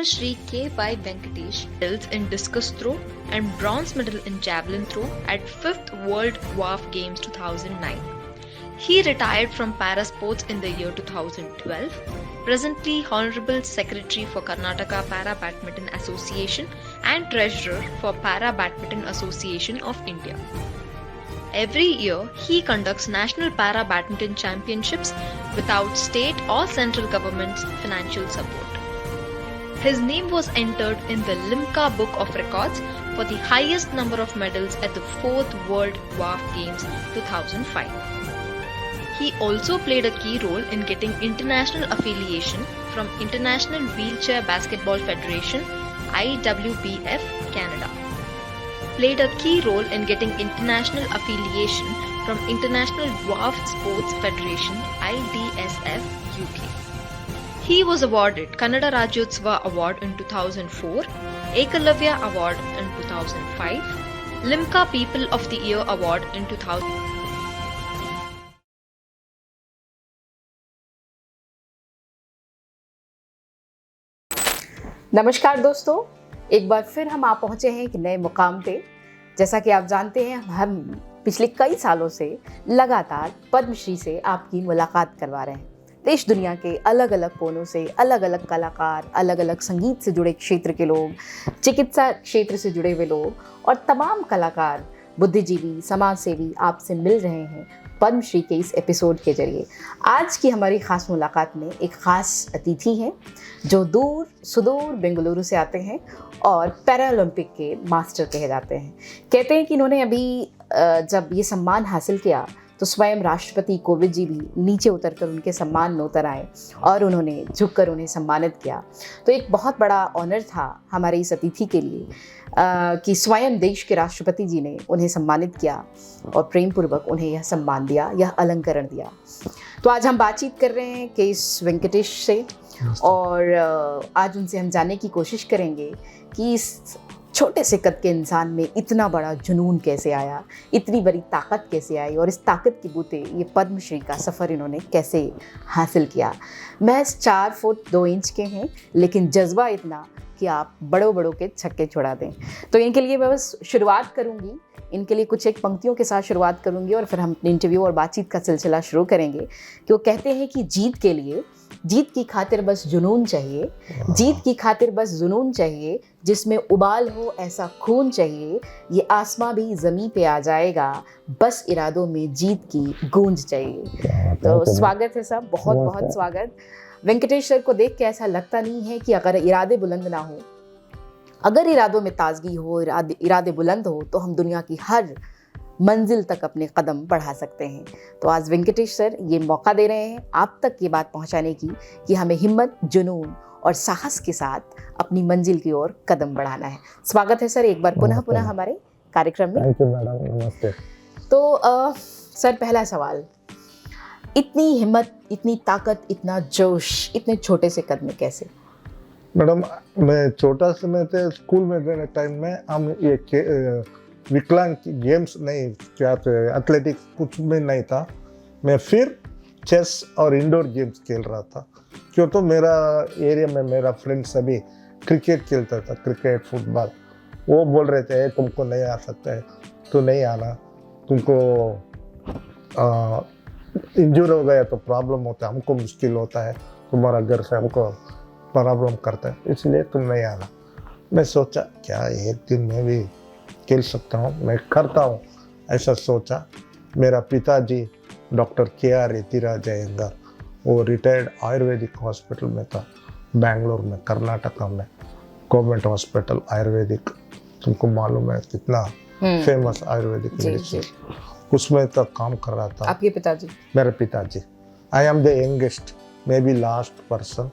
Padma Shri K. Y. Venkatesh medals in discus throw and bronze medal in javelin throw at 5th World WAF Games 2009. He retired from para sports in the year 2012. Presently Honorable Secretary for Karnataka Para Badminton Association and Treasurer for Para Badminton Association of India. Every year, he conducts National Para Badminton Championships without state or central government's financial support. His name was entered in the Limca Book of Records for the highest number of medals at the 4th World WAF Games 2005. He also played a key role in getting international affiliation from International Wheelchair Basketball Federation (IWBF) Canada. Played a key role in getting international affiliation from International Dwarf Sports Federation (IDSF) UK. He was awarded Kannada Rajyotsava Award in 2004, Ekalavya Award in 2005, Limca People of the Year Award in 2000. नमस्कार दोस्तों, एक बार फिर हम आ पहुँचे हैं एक नए मुकाम पे। जैसा कि आप जानते हैं, हम पिछले कई सालों से लगातार पद्मश्री से आपकी मुलाकात करवा रहे हैं। देश दुनिया के अलग अलग कोनों से अलग अलग कलाकार, अलग अलग संगीत से जुड़े क्षेत्र के लोग, चिकित्सा क्षेत्र से जुड़े हुए लोग और तमाम कलाकार, बुद्धिजीवी, समाजसेवी आपसे मिल रहे हैं पद्मश्री के इस एपिसोड के जरिए। आज की हमारी ख़ास मुलाकात में एक ख़ास अतिथि हैं जो दूर सुदूर बेंगलुरु से आते हैं और पैरालंपिक के मास्टर कहे जाते हैं। कहते हैं कि इन्होंने अभी जब ये सम्मान हासिल किया तो स्वयं राष्ट्रपति कोविंद जी भी नीचे उतरकर उनके सम्मान में उतर आए और उन्होंने झुककर उन्हें सम्मानित किया। तो एक बहुत बड़ा ऑनर था हमारे इस अतिथि के लिए कि स्वयं देश के राष्ट्रपति जी ने उन्हें सम्मानित किया और प्रेमपूर्वक उन्हें यह सम्मान दिया, यह अलंकरण दिया। तो आज हम बातचीत कर रहे हैं के. वेंकटेश से और आज उनसे हम जानने की कोशिश करेंगे कि इस छोटे से कद के इंसान में इतना बड़ा जुनून कैसे आया, इतनी बड़ी ताकत कैसे आई और इस ताकत की बूते ये पद्मश्री का सफ़र इन्होंने कैसे हासिल किया। महज 4 फुट 2 इंच के हैं, लेकिन जज्बा इतना कि आप बड़ों के छक्के छुड़ा दें। तो इनके लिए मैं बस शुरुआत करूंगी, इनके लिए कुछ एक पंक्तियों के साथ शुरुआत करूंगी और फिर हम इंटरव्यू और बातचीत का सिलसिला शुरू करेंगे। कि वो कहते हैं कि जीत की खातिर बस जुनून चाहिए, जीत की खातिर बस जुनून चाहिए, जिसमें उबाल हो ऐसा खून चाहिए, ये आसमां भी ज़मीं पे आ जाएगा, बस इरादों में जीत की गूंज चाहिए। तो स्वागत है साहब, बहुत बहुत स्वागत। वेंकटेश सर को देख के ऐसा लगता नहीं है कि अगर इरादे बुलंद ना हो, अगर इरादों में ताजगी हो, इरादे बुलंद हो, तो हम दुनिया की हर मंजिल तक अपने कदम बढ़ा सकते हैं। तो आज वेंकटेश सर ये मौका दे रहे हैं आप तक ये बात पहुंचाने की कि हमें हिम्मत, जुनून और साहस के साथ अपनी मंजिल की ओर कदम बढ़ाना है। स्वागत है सर एक बार पुनः हमारे कार्यक्रम में। थैंक यू मैडम, नमस्ते। तो सर, पहला सवाल, इतनी हिम्मत, इतनी ताकत, इतना जोश इतने छोटे से कद में कैसे? मैडम, मैं छोटा से मैं थे स्कूल में गए टाइम में हम ये विकलांग गेम्स नहीं क्या थे, एथलेटिक्स कुछ में नहीं था। मैं फिर चेस और इंडोर गेम्स खेल रहा था। क्यों तो मेरा एरिया में मेरा फ्रेंड सभी क्रिकेट खेलता था, क्रिकेट फुटबॉल। वो बोल रहे थे तुमको नहीं आ सकता है, तो नहीं आना, तुमको इंजूर हो गया तो प्रॉब्लम होता है, हमको मुश्किल होता है, तुम्हारा घर से हमको प्रॉब्लम करता है, इसलिए तुम नहीं आना। मैं सोचा क्या एक दिन मैं भी खेल सकता हूँ, मैं करता हूँ, ऐसा सोचा। मेरा पिताजी डॉक्टर KR यतिराज अयंगार, वो रिटायर्ड आयुर्वेदिक हॉस्पिटल में था बेंगलोर में, कर्नाटका में, गवर्नमेंट हॉस्पिटल आयुर्वेदिक, तुमको मालूम है कितना फेमस आयुर्वेदिक मेडिसिन, उसमें तक काम कर रहा था। आपके पिताजी? मेरे पिताजी। आई एम द यंगेस्ट, मैं भी लास्ट पर्सन।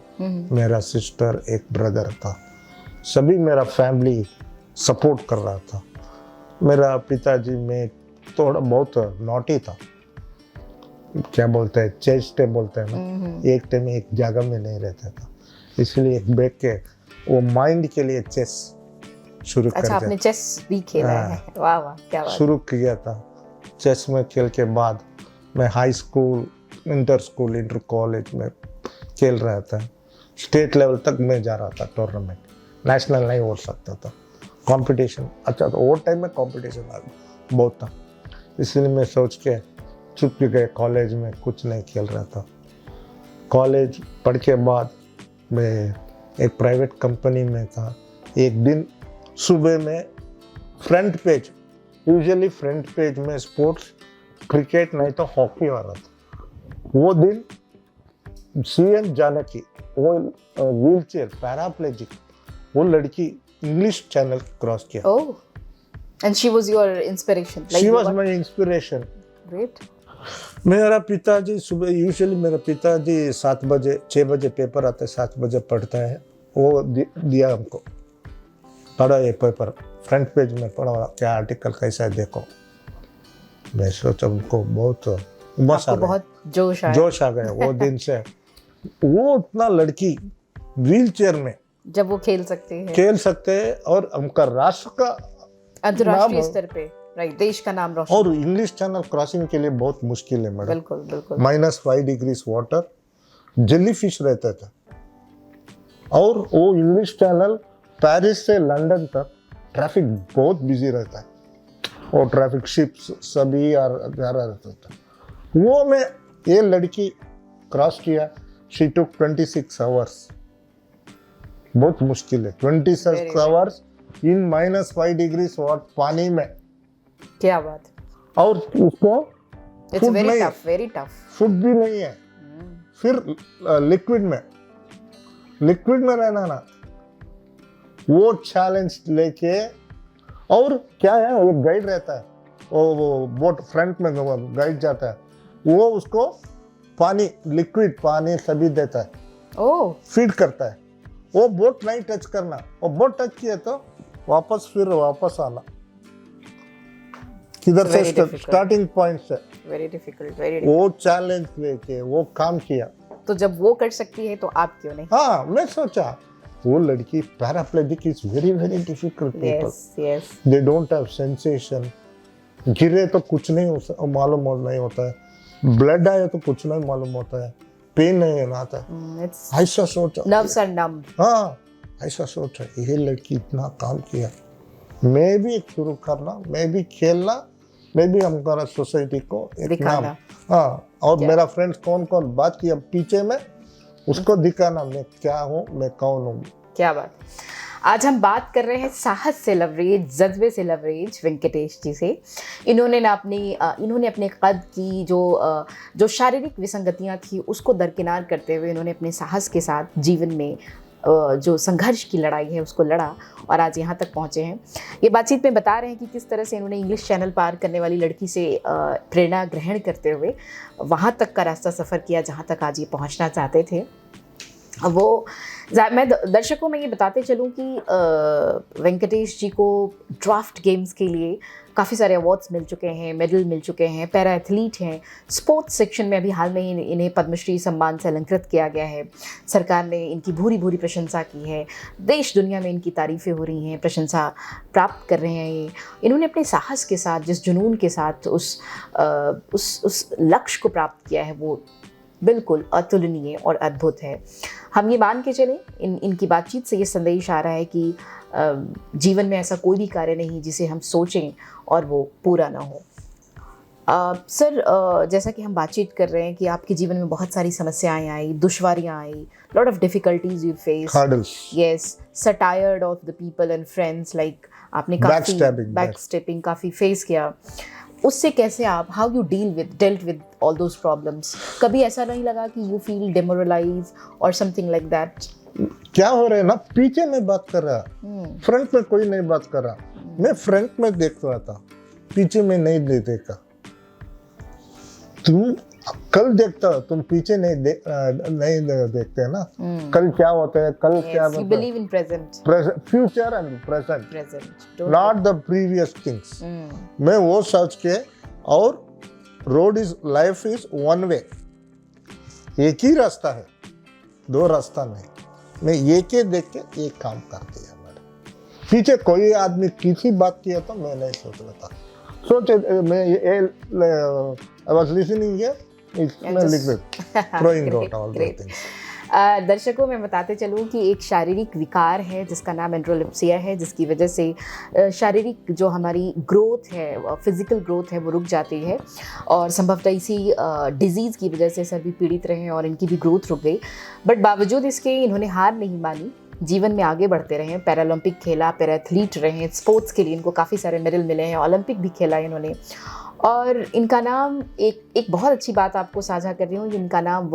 मेरा सिस्टर, एक ब्रदर था, सभी मेरा फैमिली सपोर्ट कर रहा था। मेरा पिताजी में थोड़ा बहुत नॉटी था, क्या बोलते हैं, चेस्ट बोलते हैं ना, एक टाइम एक जगह में नहीं रहता था, इसलिए बैठ के वो माइंड के लिए चेस शुरू कर दिया। आपने चेस भी खेला है? वाह वाह, क्या बात। शुरू किया था चेस में खेल के बाद मैं high school, inter school, inter college में खेल रहा था। स्टेट लेवल तक मैं जा रहा था टूर्नामेंट, नेशनल नहीं हो सकता था। कंपटीशन अच्छा था, वो टाइम में कंपटीशन बहुत था, इसलिए मैं सोच के चुप गए, कॉलेज में कुछ नहीं खेल रहा था। कॉलेज पढ़ के बाद मैं एक प्राइवेट कंपनी में था। एक दिन सुबह में front page, usually front page में स्पोर्ट्स क्रिकेट नहीं तो हॉकी आ रहा था। वो दिन सीएम जानकी, वो व्हील चेयर पैराप्लेजिक, वो लड़की इंग्लिश चैनल क्रॉस किया। Oh, and she was your inspiration. Like she you was got- my inspiration. Great. मेरा पिताजी सुबह, यूजुअली मेरा पिताजी 7 बजे 6 बजे पेपर आता है, 7 बजे पढ़ता है। वो दिया हमको, पढ़ा ये पेपर, फ्रंट पेज में पढ़ा, क्या आर्टिकल कैसा है देखो। मैं सोचा उनको बहुत उमस आ आपको गया, बहुत जोश आया जोश आ गया वो दिन से। वो उतना लड़की व्हील चेयर में जब वो खेल सकते हैं खेल सकते हैं और हमका राष्ट्र का अंतर्राष्ट्रीय नाम- स्तर पे, राइट, देश का नाम रोशन। और इंग्लिश चैनल क्रॉसिंग के लिए बहुत मुश्किल है मैडम। बिल्कुल बिल्कुल। -5 डिग्री वाटर, जेली फिश रहता था। और वो इंग्लिश चैनल पेरिस से लंदन तक ट्रैफिक बहुत बिजी रहता है, और ट्रैफिक शिप्स सभी जा रहा रहता था। वो में ये लड़की क्रॉस किया, शी टुक 26 आवर्स, बहुत मुश्किल है 26 Very आवर्स इन -5 डिग्री पानी में। क्या बात, और उसको इट्स Food वेरी नहीं है। Tough, very tough. फूड भी नहीं है, फिर लिक्विड में रहना ना, वो चैलेंज लेके। और क्या है, वो गाइड रहता है, वो बोट फ्रंट में गाइड जाता है, वो उसको पानी, लिक्विड पानी सभी देता है, ओह, फीड करता है। वो बोट नहीं टच करना, वो बोट टच किया तो वापस आना, किधर से Very difficult. स्टार्टिंग पॉइंट से। Very difficult, very. वो चैलेंज लेके वो काम किया। तो जब वो कर सकती है तो आप क्यों नहीं? हाँ, मैं सोचा वो लड़की, paraplegic is very very difficult people, yes yes. They don't have sensation. गिरे तो कुछ नहीं मालूम नहीं होता है, ब्लड आए तो कुछ नहीं मालूम होता है, पेन नहीं आता है। इट्स ऐसा सोचा, नर्व्स आर नम। हाँ ऐसा सोचा, ये लड़की इतना काम किया, मैं भी शुरू करना, मैं भी खेलना, मैं भी हमारा सोसाइटी को एक दिखाना। नाम। हाँ, और क्या? मेरा फ्रेंड्स कौन कौन बात किया पीछे में, उसको दिखाना मैं क्या हूँ, मैं कौन हूँ। क्या बात। आज हम बात कर रहे हैं साहस से लवरेज, जज्बे से लवरेज वेंकटेश जी से। इन्होंने अपने कद की जो शारीरिक विसंगतियां थी उसको दरकिनार करते हुए इन्होंने अपने साहस के साथ जीवन में जो संघर्ष की लड़ाई है उसको लड़ा और आज यहाँ तक पहुँचे हैं। ये बातचीत में बता रहे हैं कि किस तरह से इन्होंने इंग्लिश चैनल पार करने वाली लड़की से प्रेरणा ग्रहण करते हुए वहाँ तक का रास्ता सफ़र किया जहाँ तक आज ये पहुँचना चाहते थे। मैं दर्शकों में ये बताते चलूँ कि वेंकटेश जी को ड्राफ्ट गेम्स के लिए काफ़ी सारे अवार्ड्स मिल चुके हैं, मेडल मिल चुके हैं, पैरा एथलीट हैं, स्पोर्ट्स सेक्शन में अभी हाल में ही इन्हें पद्मश्री सम्मान से अलंकृत किया गया है। सरकार ने इनकी भूरी भूरी प्रशंसा की है, देश दुनिया में इनकी तारीफ़ें हो रही हैं, प्रशंसा प्राप्त कर रहे हैं। ये इन्होंने अपने साहस के साथ, जिस जुनून के साथ उस लक्ष्य को प्राप्त किया है वो बिल्कुल अतुलनीय और अद्भुत है। हम ये मान के चलें, इनकी बातचीत से ये संदेश आ रहा है कि जीवन में ऐसा कोई भी कार्य नहीं जिसे हम सोचें और वो पूरा ना हो। सर, जैसा कि हम बातचीत कर रहे हैं कि आपके जीवन में बहुत सारी समस्याएं आई, दुश्वारियां आई, lot of difficulties you face, Hurdles. Yes, satired of the people and friends, like आपने काफ़ी बैकस्टेपिंग काफ़ी फेस किया। उससे कैसे आप, how you dealt with all those problems? कभी ऐसा नहीं लगा कि यू फील डिमोरलाइज और समथिंग लाइक दैट? क्या हो रहा है ना, पीछे में बात कर रहा, फ्रंट में कोई नहीं बात कर रहा। मैं फ्रंट में देख रहा था, पीछे में नहीं देखा। तुम कल देखता हो, तुम पीछे नहीं देखते ना। कल क्या होता है, कल क्या you believe in present, future and present, don't not the previous things. मैं वो सोच के, और road is, life is one way, एक ही रास्ता है, दो रास्ता नहीं। मैं एक ही देख के एक काम कर दिया। मैंने पीछे कोई आदमी किसी बात किया तो मैं नहीं सोच रहा था, सोचे मैं I was listening here, it's Yeah, just- liquid, throwing Great, out all the great. things. दर्शकों मैं बताते चलूँ कि एक शारीरिक विकार है जिसका नाम एंड्रोलिप्सिया है, जिसकी वजह से शारीरिक जो हमारी ग्रोथ है, फिजिकल ग्रोथ है, वो रुक जाती है और संभवतः इसी डिजीज़ की वजह से सभी पीड़ित रहे और इनकी भी ग्रोथ रुक गई। बट बावजूद इसके इन्होंने हार नहीं मानी, जीवन में आगे बढ़ते रहे, पैरालंपिक खेला, पैरा एथलीट रहे, स्पोर्ट्स के लिए इनको काफ़ी सारे मेडल मिले हैं, ओलंपिक भी खेला इन्होंने। और इनका नाम एक बहुत अच्छी बात आपको साझा कर रही हूँ, इनका नाम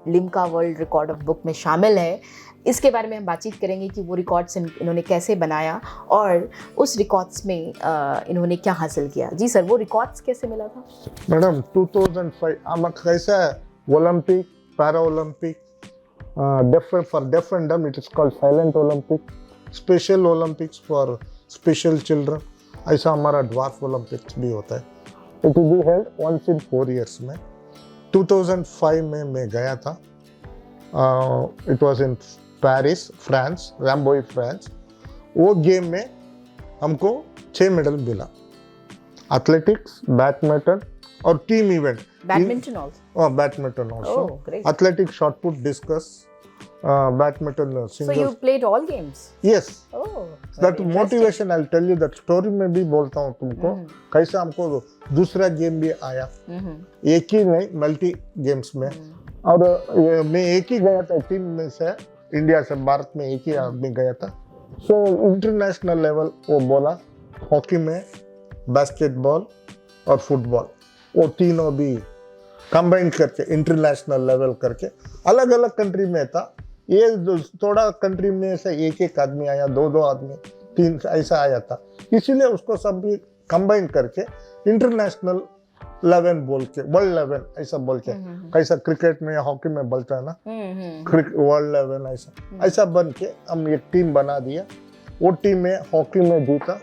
Limca world record of book में शामिल है। इसके बारे में हम बातचीत करेंगे कि वो रिकॉर्ड्स इन्होंने कैसे बनाया और उस रिकॉर्ड्स में इन्होंने क्या हासिल किया। जी सर, वो रिकॉर्ड्स कैसे मिला था? मैडम 2005 आम कैसा है, Olympic, para Olympic, different it is called silent olympic, special olympics for special children, ऐसा हमारा ड्वार्फ ओलंपिक्स भी होता है। It will be held once in 4 years में। 2005 में मैं गया था, it was in Paris France, रैम्बोई फ्रांस। वो गेम में हमको 6 मेडल मिला, एथलेटिक्स, बैडमिंटन और team event. Badminton also? Badminton also, Oh, great. Athletics, shot put, discus, badminton, So you singles. played all games? Yes, Oh, that very motivation I tell you, that story में भी बोलता हूँ तुमको कैसे हमको दूसरा game भी आया, interesting. एक ही नहीं मल्टी गेम्स में। और मैं एक ही गया था टीम में से, इंडिया से, भारत में एक ही आदमी गया था। सो इंटरनेशनल लेवल वो बोला, हॉकी में, बास्केटबॉल और फुटबॉल, वो तीनों भी कंबाइन करके इंटरनेशनल लेवल करके अलग अलग कंट्री में था। ये थोड़ा कंट्री में से एक आदमी आया, दो आदमी, 3 ऐसा आया था, इसीलिए उसको सब भी कंबाइन करके इंटरनेशनल 11 बोल के, वर्ल्ड 11 ऐसा बोल के, कैसा क्रिकेट में, हॉकी में बोलता है ना, वर्ल्ड 11 ऐसा बन के हम एक टीम बना दिया। वो टीम में हॉकी में जीता,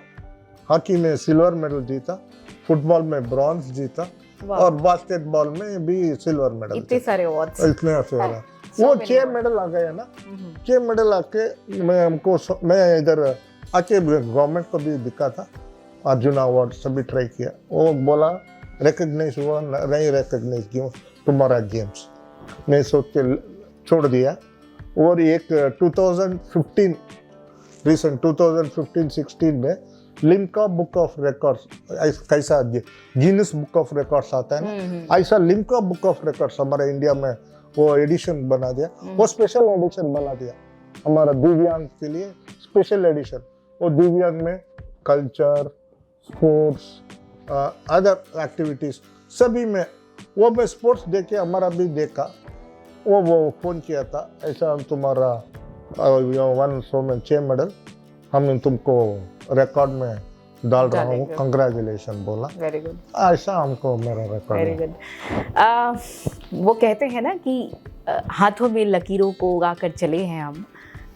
हॉकी में सिल्वर मेडल जीता, फुटबॉल में ब्रॉन्ज जीता और बास्केटबॉल में भी सिल्वर मेडल। इतने सारे अवार्ड्स, इतने सारे, वो 6 मेडल आ गए ना। 6 मेडल आके मैं इधर आके गवर्नमेंट को भी दिखा था, अर्जुन अवार्ड सभी ट्राई किया। वो बोला रिकग्नाइज हुआ नहीं, रिकग्नाइज क्यों, तुम्हारा गेम्स। मैं सोच के छोड़ दिया। और एक 2015 रिसेंट 2015-16 में लिम्का बुक ऑफ रिकॉर्ड्स, कैसा गिनीज बुक ऑफ रिकॉर्ड्स आता है ना, ऐसा लिम्का बुक ऑफ रिकॉर्ड्स हमारे इंडिया में वो एडिशन बना दिया। वो स्पेशल एडिशन बना दिया हमारा दिव्यांग के लिए, स्पेशल एडिशन। वो दिव्यांग में कल्चर, स्पोर्ट्स, अदर एक्टिविटीज सभी में, वो मैं स्पोर्ट्स देखे, हमारा भी देखा। वो फोन किया था, ऐसा तुम्हारा 100 में 6 मेडल हम तुमको रिकॉर्ड में डाल रहा हूँ, कंग्रेचुलेशन बोला। वेरी गुड, ऐसा हमको मेरा रिकॉर्ड। Very good. वो कहते हैं ना कि हाथों में लकीरों को उगाकर चले हैं हम,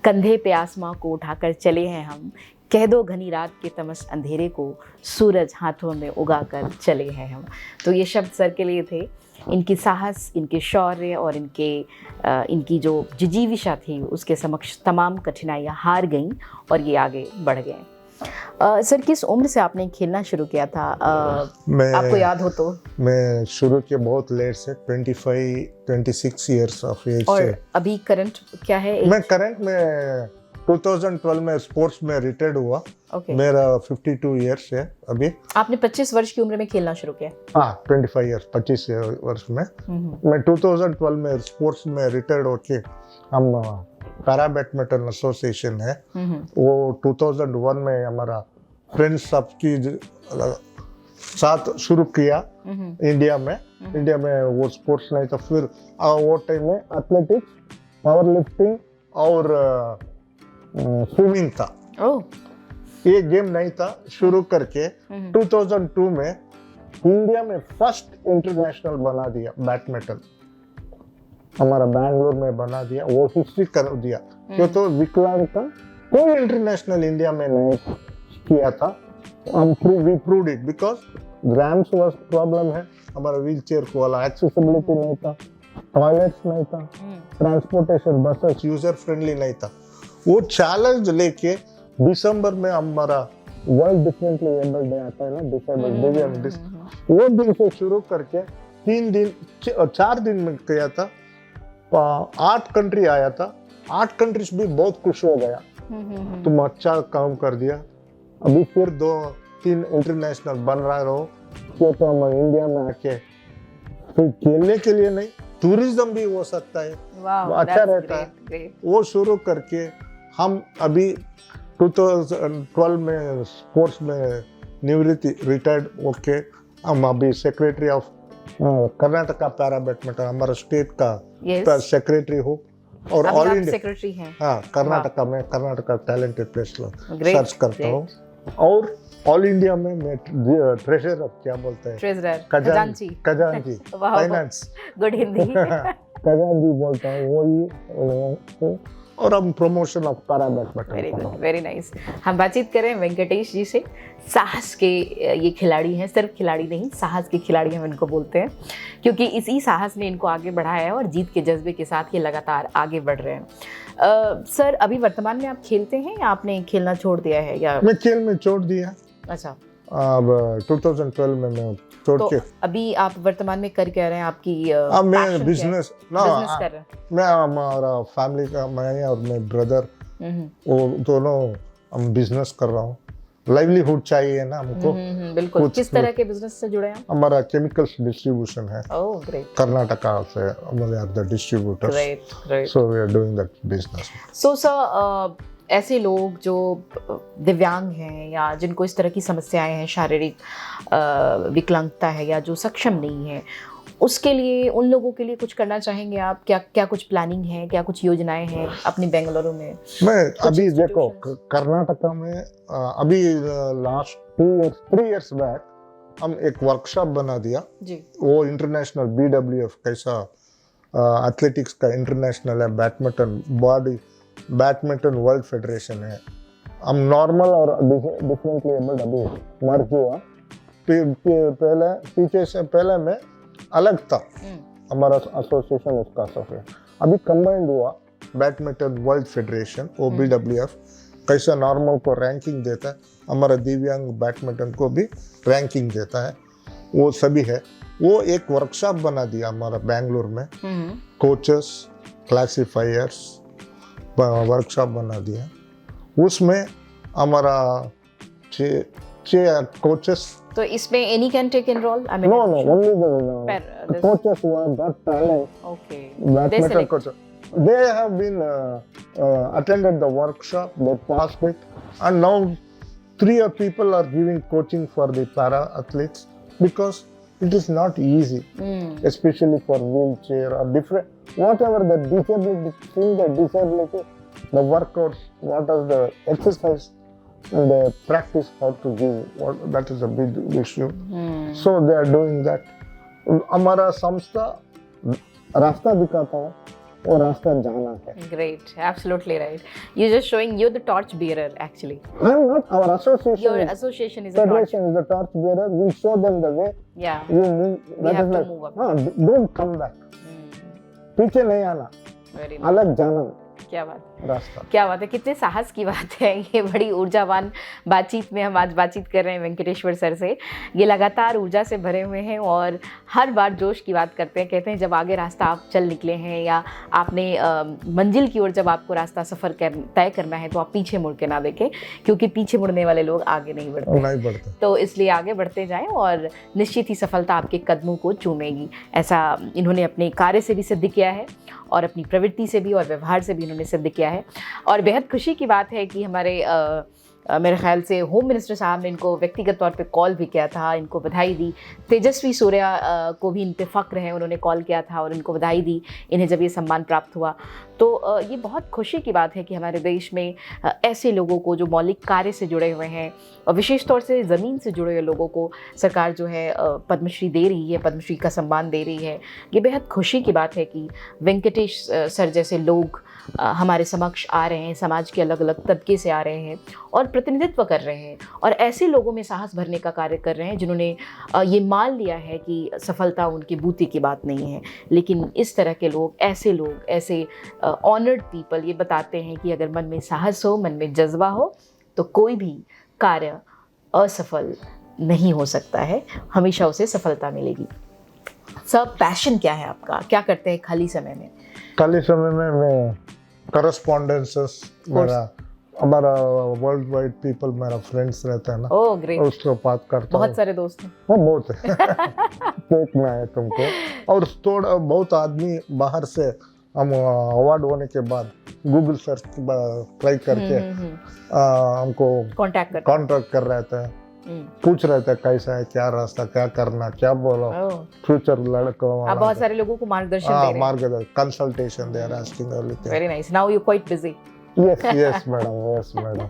कंधे पे आसमां को उठाकर चले हैं हम, कह दो घनी रात के तमस अंधेरे को, सूरज हाथों में उगाकर चले हैं हम। तो ये शब्द सर के लिए थे। इनकी साहस, इनके शौर्य और इनकी जो जिजीविशा थी, उसके समक्ष तमाम कठिनाइयाँ हार गईं और ये आगे बढ़ गए। सर, किस उम्र से आपने खेलना शुरू किया था? आपको याद हो तो? मैं शुरू किया बहुत लेट से, 25-26 ईयर्स ऑफ एज से। और अभी करंट क्या है? मैं करंट में 2012 में स्पोर्ट्स में रिटायर्ड हुआ। Okay. मेरा 52 ईयर्स है अभी। आपने 25 वर्ष की उम्र में खेलना शुरू किया? हाँ, 25 ईयर्स, 25 वर्ष में। मैं 2012 में स्पोर्ट्स में रिटायर्ड होके, हम पैरा बैडमिंटन एसोसिएशन है, वो 2001 में हमारा फ्रेंड्स सबकी साथ शुरू किया इंडिया में। इंडिया में वो स्पोर्ट्स नहीं था, फिर वो टाइम में एथलेटिक्स, पावर लिफ्टिंग और स्विमिंग था। ये गेम नहीं था। शुरू करके 2002 में इंडिया में फर्स्ट इंटरनेशनल बना दिया बैडमिंटन, हमारा बैंगलोर में बना दिया। वो हिस्ट्री कर दिया, क्यों तो विकलांग का कोई इंटरनेशनल इंडिया में नहीं किया था। हम we proved it because RAMS was problem है, हमारा व्हील चेयर को वाला एक्सेसिबिलिटी नहीं था, टॉयलेट्स नहीं था, ट्रांसपोर्टेशन बसेस यूजर फ्रेंडली नहीं था। वो चैलेंज लेके दिसंबर में हमारा वर्ल्ड डिफरेंटली एबल्ड डे आता है ना, डिसेबल्ड, वो दिन से शुरू करके 4 दिन में किया था। 8 कंट्री आया था, 8 कंट्रीज भी बहुत खुश हो गया, तुम अच्छा काम कर दिया, अभी फिर 2-3 इंटरनेशनल बन रहा रहो, क्यों तो हम इंडिया में आके फिर खेलने के लिए नहीं, टूरिज्म भी हो सकता है, वो अच्छा रहता है। वो शुरू करके हम अभी 2012 में स्पोर्ट्स में निवृत्ति रिटायर्ड होके हम अभी secretary of Karnataka para badminton, हमारा स्टेट का सेक्रेटरी हो, और ऑल इंडिया सेक्रेटरी हैं। हाँ, कर्नाटका में कर्नाटका टैलेंटेड प्लेस सर्च करता हूँ, और ऑल इंडिया में मैं ट्रेजरर, क्या बोलते हैं, ट्रेजरर, खजांची फाइनेंस, गुड हिंदी, खजांची बोलता हूँ, वही, और हम promotion of para badminton. Very nice. हम बातचीत करें वेंकटेश जी से। साहस के ये खिलाड़ी हैं, सिर्फ खिलाड़ी नहीं, साहस के खिलाड़ी हम इनको बोलते हैं, क्योंकि इसी साहस ने इनको आगे बढ़ाया है और जीत के जज्बे के साथ ये लगातार आगे बढ़ रहे हैं। सर, अभी वर्तमान में आप खेलते हैं या आपने खेलना छोड़ दिया है? या मैं खेल में छोड़ दिया। अच्छा, अब 2012 में मैं छोड़ के, अभी आप वर्तमान में कर क्या रहे हैं? आपकी अब मैं बिजनेस कर रहे हैं? मैं, हमारा फैमिली का, मैं और मेरे ब्रदर, वो दोनों हम बिजनेस कर रहा हूँ। लाइवलीहुड चाहिए ना हमको। बिल्कुल। किस तरह के बिजनेस से जुड़े हैं? हमारा केमिकल्स डिस्ट्रीब्यूशन है। ओह ग्रेट। कर्नाटका से we are the distributors, great. So we are doing that business. So sir, ऐसे लोग जो दिव्यांग हैं या जिनको इस तरह की समस्याएं हैं, शारीरिक विकलांगता है या जो सक्षम नहीं है, उसके लिए, उन लोगों के लिए कुछ करना चाहेंगे आप? क्या कुछ प्लानिंग है, क्या कुछ योजनाएं हैं अपनी बेंगलुरु में? मैं अभी देखो कर्नाटका में अभी लास्ट 3 इयर्स बैक हम एक वर्कशॉप बना दिया जी। वो इंटरनेशनल BWF कैसा एथलेटिक्स का इंटरनेशनल है, बैडमिंटन वर्ल्ड फेडरेशन है। हम नॉर्मल और डिफरेंटली एबल्ड अभी मर्ज हुआ, पीछे से पहले में अलग था हमारा एसोसिएशन, उसका एसोसिएशन अभी कंबाइंड हुआ, बैडमिंटन वर्ल्ड फेडरेशन, वो BWF कैसा नॉर्मल को रैंकिंग देता है, हमारा दिव्यांग बैडमिंटन को भी रैंकिंग देता है, वो सभी है। वो एक वर्कशॉप बना दिया हमारा बेंगलुरु में, कोचेस, क्लासिफायर्स वर्कशॉप बना दिया। उसमें हमारा 6 कोचेस। तो इसमें any can take in role? No, only the coaches who have got talent. Okay. Badminton coaches. They have been attended the workshop, they passed it, and now 3 people are giving coaching for the para athletes, because it is not easy, especially for wheelchair or different, whatever the disability, the workouts, what are the exercise and the practice how to give, that is a big issue. So they are doing that. हमारा संस्था रास्ता दिखाता है और रास्ता जाना है. Great, absolutely right. You're just showing you're the torch bearer actually. I'm not. Our association. Your association is a torch. Federation is the torch bearer. We show them the way. Yeah. You move. We have to move up. Don't come back. पीछे नहीं आना. Very nice. अलग जाना. क्या बात, रास्ता, क्या बात है, कितने साहस की बात है ये। बड़ी ऊर्जावान बातचीत में हम आज बातचीत कर रहे हैं वेंकटेश्वर सर से। ये लगातार ऊर्जा से भरे हुए हैं और हर बार जोश की बात करते हैं। कहते हैं जब आगे रास्ता आप चल निकले हैं या आपने मंजिल की ओर जब आपको रास्ता सफ़र तय करना है तो आप पीछे मुड़ के ना देखें, क्योंकि पीछे मुड़ने वाले लोग आगे नहीं बढ़ते। तो इसलिए आगे बढ़ते जाएँ और निश्चित ही सफलता आपके कदमों को चूमेगी। ऐसा इन्होंने अपने कार्य से भी सिद्ध किया है और अपनी प्रवृत्ति से भी और व्यवहार से भी इन्होंने सिद्ध किया है। और बेहद खुशी की बात है कि हमारे मेरे ख्याल से होम मिनिस्टर साहब ने इनको व्यक्तिगत तौर पे कॉल भी किया था, इनको बधाई दी। तेजस्वी सूर्या को भी इन पे फ़ख्र है, उन्होंने कॉल किया था और इनको बधाई दी इन्हें जब ये सम्मान प्राप्त हुआ। तो ये बहुत खुशी की बात है कि हमारे देश में ऐसे लोगों को जो मौलिक कार्य से जुड़े हुए हैं और विशेष तौर से ज़मीन से जुड़े हुए लोगों को सरकार जो है पद्मश्री दे रही है, पद्मश्री का सम्मान दे रही है। ये बेहद खुशी की बात है कि वेंकटेश सर जैसे लोग हमारे समक्ष आ रहे हैं, समाज के अलग अलग तबके से आ रहे हैं और प्रतिनिधित्व कर रहे हैं और ऐसे लोगों में साहस भरने का कार्य कर रहे हैं जिन्होंने ये मान लिया है कि सफलता उनकी बूते की बात नहीं है। लेकिन इस तरह के लोग, ऐसे ऑनर्ड पीपल ये बताते हैं कि अगर मन में साहस हो, मन में जज्बा हो तो कोई भी कार्य असफल नहीं हो सकता है, हमेशा उसे सफलता मिलेगी। सब पैशन क्या है आपका, क्या करते हैं खाली समय में? खाली समय में मैं करस्पॉन्डेंसेस मेरा हमारा वर्ल्ड वाइड पीपल मेरा फ्रेंड्स रहता है ना, ओह ग्रेट, उसको बात करता हूँ। बहुत सारे दोस्त हैं। हाँ बहुत है। देखना है तुमको। और थोड़ा बहुत आदमी बाहर से हम अवार्ड होने के बाद गूगल सर्च ट्राई करके हमको कांटेक्ट कर रहे थे, पूछ रहे थे कैसा है, क्या रास्ता, क्या करना, क्या बोलो, फ्यूचर लड़कों। आप बहुत सारे लोगों को मार्गदर्शन दे रहे हैं। मार्गदर्शन, consultation they are asking everything. Very nice, now you quite busy. Yes madam.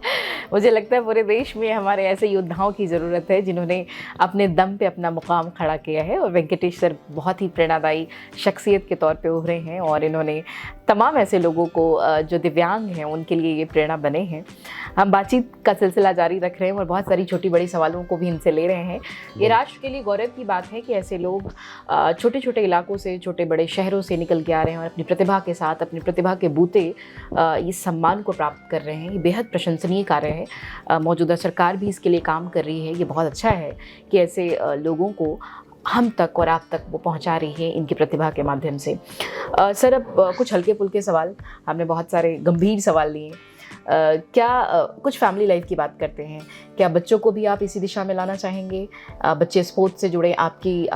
मुझे लगता है पूरे देश में हमारे ऐसे योद्धाओं की ज़रूरत है जिन्होंने अपने दम पे अपना मुकाम खड़ा किया है, और वेंकटेश सर बहुत ही प्रेरणादायी शख्सियत के तौर पे उभरे हैं, और इन्होंने तमाम ऐसे लोगों को जो दिव्यांग हैं उनके लिए ये प्रेरणा बने हैं। हम बातचीत का सिलसिला जारी रख रहे हैं और बहुत सारी छोटी बड़ी सवालों को भी इनसे ले रहे हैं। ये राष्ट्र के लिए गौरव की बात है कि ऐसे लोग छोटे छोटे इलाकों से, छोटे बड़े शहरों से निकल के आ रहे हैं और अपनी प्रतिभा के साथ, अपनी प्रतिभा के बूते इस सम्मान को प्राप्त कर रहे हैं। ये बेहद प्रशंसनीय कार्य है। मौजूदा सरकार भी इसके लिए काम कर रही है। ये बहुत अच्छा है कि ऐसे लोगों को हम तक और आप तक वो पहुंचा रही है इनकी प्रतिभा के माध्यम से। सर, अब कुछ हल्के फुल्के सवाल, हमने बहुत सारे गंभीर सवाल लिए। कुछ फैमिली लाइफ की बात करते हैं। क्या बच्चों को भी आप इसी दिशा में लाना चाहेंगे? बच्चे स्पोर्ट्स से जुड़े, आपकी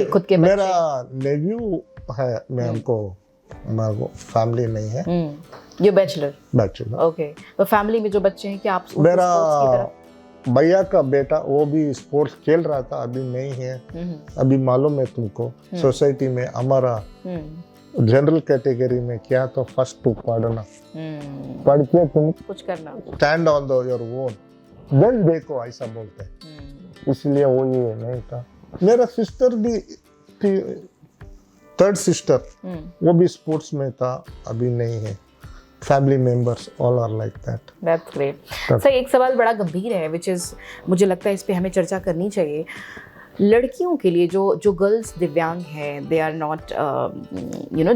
खुद के मेरा नेव्यू है, मैं हमको फैमिली नहीं है। ये बैचलर। ओके, तो फैमिली में जो बच्चे हैं, क्या आप मेरा भैया का बेटा वो भी स्पोर्ट्स खेल रहा था, अभी नहीं है। अभी मालूम है तुमको, सोसाइटी में हमारा जनरल कैटेगरी में क्या तो फर्स्ट टू पढ़ना, पढ़ के तुम कुछ करना, stand on your own, then देखो, ऐसा बोलते हैं। इसलिए वो ये नहीं था। मेरा सिस्टर भी थी, थर्ड सिस्टर, वो भी स्पोर्ट्स में था, अभी नहीं है। Family members all are like that. That's great. Sir, एक सवाल बड़ा गंभीर है, विच इज़, मुझे लगता है इस पे हमें चर्चा करनी चाहिए। लड़कियों के लिए जो गर्ल्स दिव्यांग हैं, they are not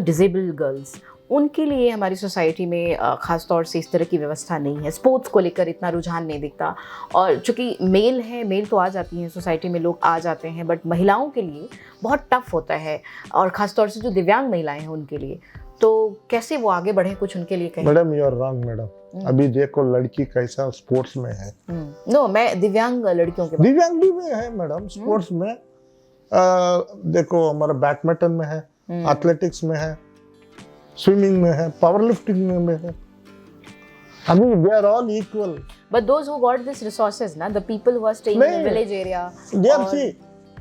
disabled girls, उनके लिए हमारी सोसाइटी में ख़ास तौर से इस तरह की व्यवस्था नहीं है। स्पोर्ट्स को लेकर इतना रुझान नहीं दिखता, और चूँकि मेल तो आ जाती हैं सोसाइटी में, लोग आ जाते हैं, बट महिलाओं के लिए बहुत टफ होता है, और ख़ास तौर से जो दिव्यांग महिलाएं हैं उनके लिए। तो कैसे वो आगे बढ़े, कुछ उनके लिए कहें? Madam, you are wrong madam. अभी देखो लड़की कैसा स्पोर्ट्स में है। नो, मैं दिव्यांग लड़कियों के दिव्यांग भी में है मैडम स्पोर्ट्स में। देखो हमारा बैडमिंटन में है, एथलेटिक्स में है, स्विमिंग में है, पावर लिफ्टिंग में है। अभी they are all equal. But those who got this resources ना, the people who are staying in village area, they are see.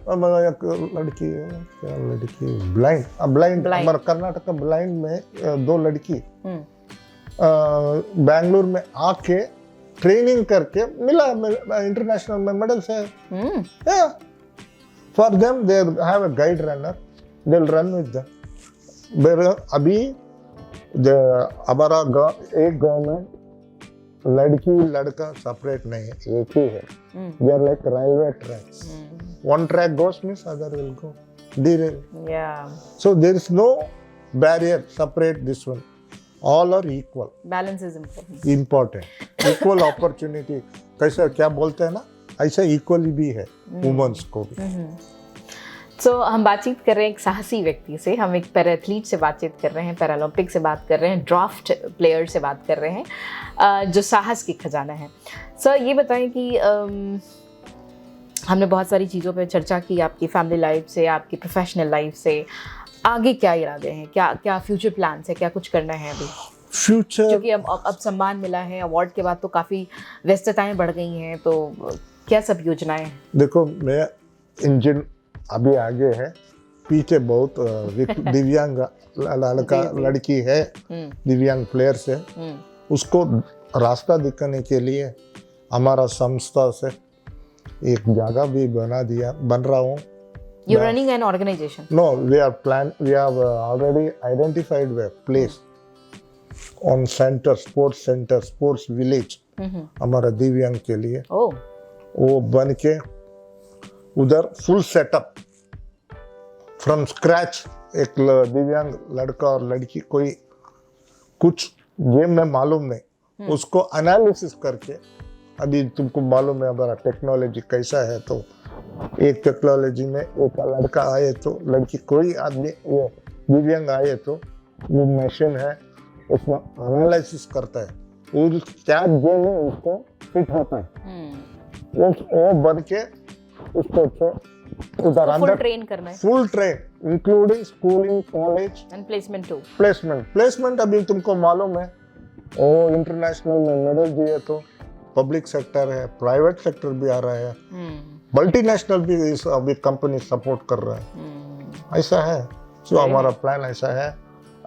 एक लड़की, क्या लड़की, ब्लाइंड हमारा कर्नाटक ब्लाइंड में 2 लड़की बैंगलोर में आके ट्रेनिंग करके मिला इंटरनेशनल में मेडल्स है। For them they have a guide runner, they will run with them. अभी हमारा एक गाँव में लड़की लड़का सेपरेट नहीं है, एक ही है। They are like railway tracks, one track goes means other will go, derail. Yeah, so there is no barrier separate this one, all are equal. Balance is important. Equal opportunity, कैसा क्या बोलते हैं ना, ऐसा इक्वली भी है women's को भी। So, हम बातचीत कर रहे हैं एक साहसी व्यक्ति से, हम एक पैरा एथलीट से बातचीत कर रहे हैं, पैरालंपिक से बात कर रहे हैं, ड्राफ्ट प्लेयर से बात कर रहे हैं, जो साहस की खजाना है। सर, ये बताएं कि हमने बहुत सारी चीज़ों पे चर्चा की, आपकी फैमिली लाइफ से, आपकी प्रोफेशनल लाइफ से, आगे क्या इरादे हैं, क्या फ्यूचर प्लान्स है, क्या कुछ करना है अभी फ्यूचर? क्योंकि अब सम्मान मिला है, अवार्ड के बाद तो काफ़ी व्यस्तताएं बढ़ गई हैं, तो क्या सब योजनाएं हैं? देखो, मैं इंजन अभी आगे है, पीछे बहुत दिव्यांग लड़का लड़की है, दिव्यांग प्लेयर से, उसको रास्ता दिखाने के लिए हमारा संस्था से एक जगह भी बन रहा हूँ। You're running an organization? No, we have already identified a place on sports center, sports village, हमारा दिव्यांग के लिए। वो बन के उधर फुल सेटअप फ्रॉम स्क्रैच, एक दिव्यांग लड़का और लड़की, कोई कुछ गेम में मालूम नहीं, उसको एनालिसिस करके, अभी तुमको मालूम है हमारा टेक्नोलॉजी कैसा है, तो एक टेक्नोलॉजी में एक लड़का आए तो लड़की, कोई आदमी ये दिव्यांग आए तो वो मशीन है, उसमें एनालिसिस करता है, वो क्या जे में उसको फिट होता है, वो बन के उसको उधर फुल अंदर ट्रेन करना है full train including schooling, college, and placement too. Placement अभी तुमको मालूम है, वो इंटरनेशनल में मेडल दिए तो पब्लिक सेक्टर है, प्राइवेट सेक्टर भी आ रहा है, मल्टीनेशनल भी अभी कंपनी सपोर्ट कर रहा है, ऐसा है। तो हमारा प्लान ऐसा है,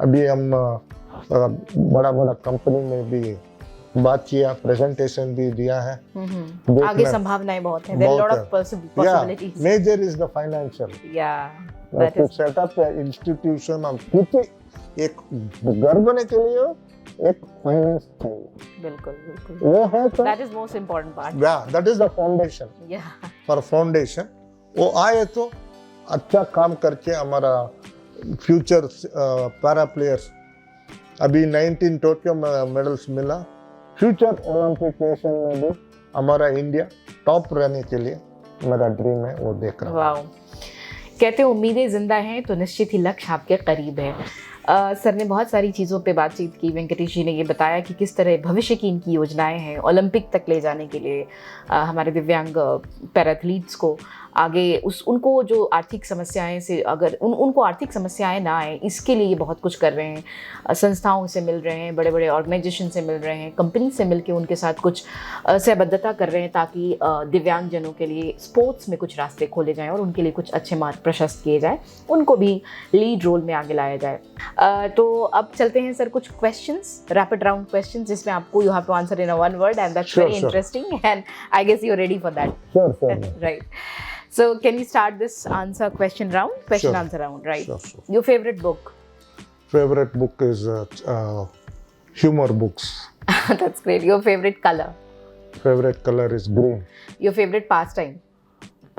अभी हम बड़ा बड़ा कंपनी में भी बात किया, प्रेजेंटेशन भी दिया है। आगे संभावनाएं बहुत हैं, there are lot of possibilities. Major is the financial. That to is set up an institution और कुछ एक घर बनने के लिए एक फाइनेंस चाहिए, बिल्कुल वो है तो that is most important part. that is the foundation Yeah. for foundation। वो आए तो अच्छा काम करके हमारा फ्यूचर पैरा प्लेयर्स, अभी 19 टोक्यो मेडल्स मिला, फ्यूचर ओलंपिक में भी हमारा इंडिया टॉप रहने के लिए मेरा ड्रीम है, वो देख रहा हूँ। वाओ, कहते हैं उम्मीदें जिंदा हैं तो निश्चित ही लक्ष्य आपके करीब है। सर ने बहुत सारी चीज़ों पे बातचीत की, वेंकटेश जी ने ये बताया कि किस तरह भविष्य की इनकी योजनाएं हैं ओलंपिक तक ले जाने के लिए हमारे दिव्यांग पैराथलीट्स को आगे, उनको जो आर्थिक समस्याएं से अगर उनको आर्थिक समस्याएं ना आए, इसके लिए ये बहुत कुछ कर रहे हैं। संस्थाओं से मिल रहे हैं, बड़े बड़े ऑर्गेनाइजेशन से मिल रहे हैं, कंपनी से मिल के उनके साथ कुछ सहबद्धता कर रहे हैं ताकि दिव्यांगजनों के लिए स्पोर्ट्स में कुछ रास्ते खोले जाएँ और उनके लिए कुछ अच्छे मार्ग प्रशस्त किए जाएँ, उनको भी लीड रोल में आगे लाया जाए। तो अब चलते हैं सर कुछ क्वेश्चंस, रैपिड राउंड क्वेश्चंस, जिसमें आपको you have to answer in one word and that's very interesting and I guess you are ready for that. Sure. Right. So can we start this question answer round, right? Sure. Your favorite book? Favorite book is humor books. That's great. Your favorite color? Favorite color is green. Your favorite pastime?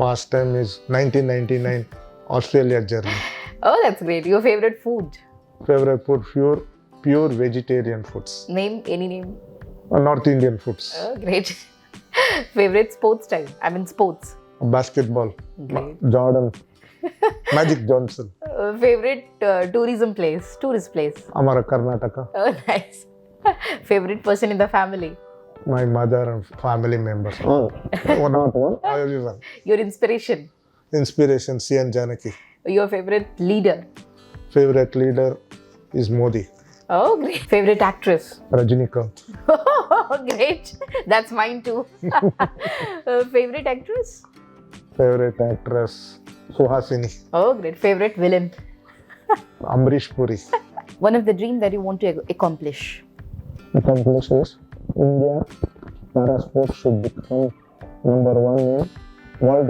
Pastime is 1999 Australia journey. Oh, that's great. Your favorite food? Favorite food, pure vegetarian foods. Name, any name? North Indian foods. Oh, great. Favorite sports time? I mean sports. Basketball. Great. Jordan. Magic Johnson. Favorite tourist place? Amara Karnataka. Oh, nice. Favorite person in the family? My mother and family members. Oh, not one. Everyone. Your inspiration? Inspiration, CN Janaki. Your favorite leader? Favorite leader is Modi. Oh, great. Favorite actress? Rajinikanth. Great. That's mine too. Favorite actress? Favorite actress, Suhasini. Oh, great. Favorite villain? Amrish Puri. One of the dreams that you want to accomplish? Accomplish is India para sports should become number one in world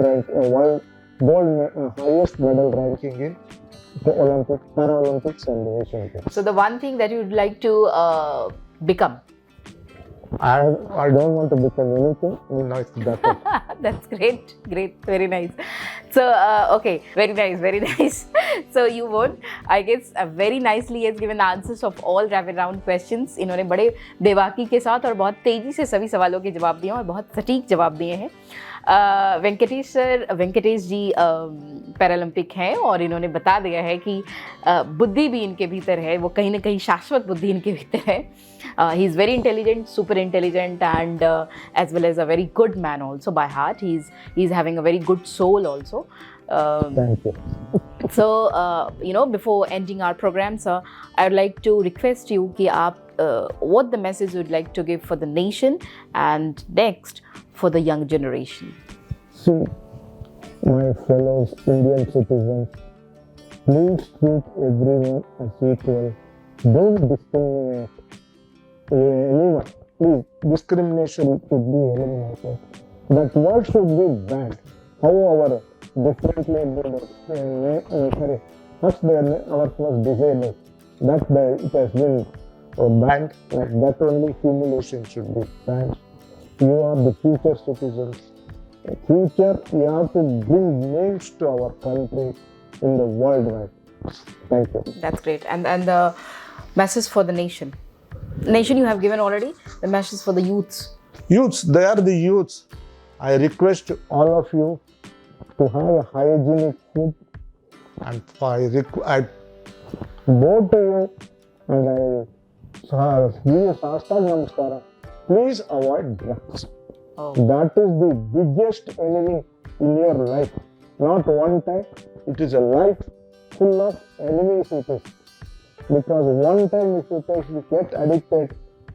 highest medal ranking in the Olympics, Paralympics and the Asian Games. So the one thing that you'd like to become? I don't want to become anything. No, it's better. That's great. Very nice. So, okay, very nice. So you won. I guess very nicely has given answers of all rapid round questions. इन्होंने बड़े बेबाकी के साथ और बहुत तेज़ी से सभी सवालों के जवाब दिए और बहुत सटीक जवाब दिए हैं। वेंकटेश जी पैरालंपिक हैं और इन्होंने बता दिया है कि बुद्धि भी इनके भीतर है, वो कहीं ना कहीं शाश्वत बुद्धि इनके भीतर है। He is very intelligent, super intelligent and as well as a very good man also by heart. He is having a very good soul also. Thank you. So, before ending our program, sir, I would like to request you कि आप what the message you would like to give for the nation and next for the young generation. See, my fellow Indian citizens, please treat everyone as equal. Don't discriminate anyone. Please, discrimination should be eliminated. That word should be banned. However, differently first ours was disabled. It has been banned. Like that only humiliation should be banned. You are the future citizens. In future, you have to bring names to our country in the world wide. Thank you. That's great. And the message for the nation. Nation you have given already. The message for the youths. Youths, they are the youths. I request all of you to have a hygienic food, and I bow to you and I give you Sastang Namaskara. Please avoid drugs. Oh. That is the biggest enemy in your life. Not one time, it is a life full of enemies it is. Because one time if you get addicted,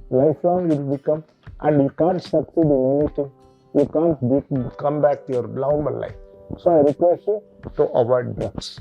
lifelong it will become, and you can't succeed in anything. You can't come back to your normal life. So I request you to avoid drugs.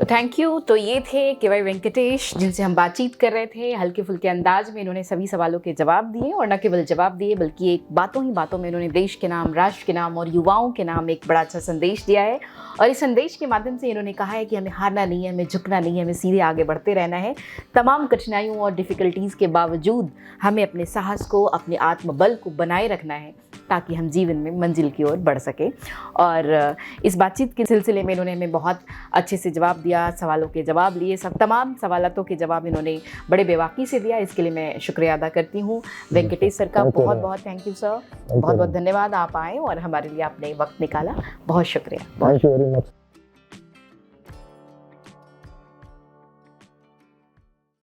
Thank you. तो ये थे KY Venkatesh, जिनसे हम बातचीत कर रहे थे। हल्के फुल्के अंदाज में इन्होंने सभी सवालों के जवाब दिए, और न केवल जवाब दिए बल्कि एक बातों ही बातों में इन्होंने देश के नाम, राष्ट्र के नाम और युवाओं के नाम एक बड़ा अच्छा संदेश दिया है। और इस संदेश के माध्यम से इन्होंने कहा है कि हमें हारना नहीं है, हमें झुकना नहीं है, हमें सीधे आगे बढ़ते रहना है। तमाम कठिनाइयों और डिफ़िकल्टीज़ के बावजूद हमें अपने साहस को, अपने आत्मबल को बनाए रखना है, ताकि हम जीवन में मंजिल की ओर बढ़ सकें। और इस बातचीत के सिलसिले में इन्होंने हमें बहुत अच्छे से जवाब दिया, सवालों के जवाब लिए, सब तमाम सवालों के जवाब इन्होंने बड़े बेबाकी से दिया। इसके लिए मैं शुक्रिया अदा करती हूँ वेंकटेश सर का। बहुत बहुत थैंक यू सर, बहुत बहुत धन्यवाद। आप आए और हमारे लिए आपने वक्त निकाला, बहुत शुक्रिया। Thank you very much.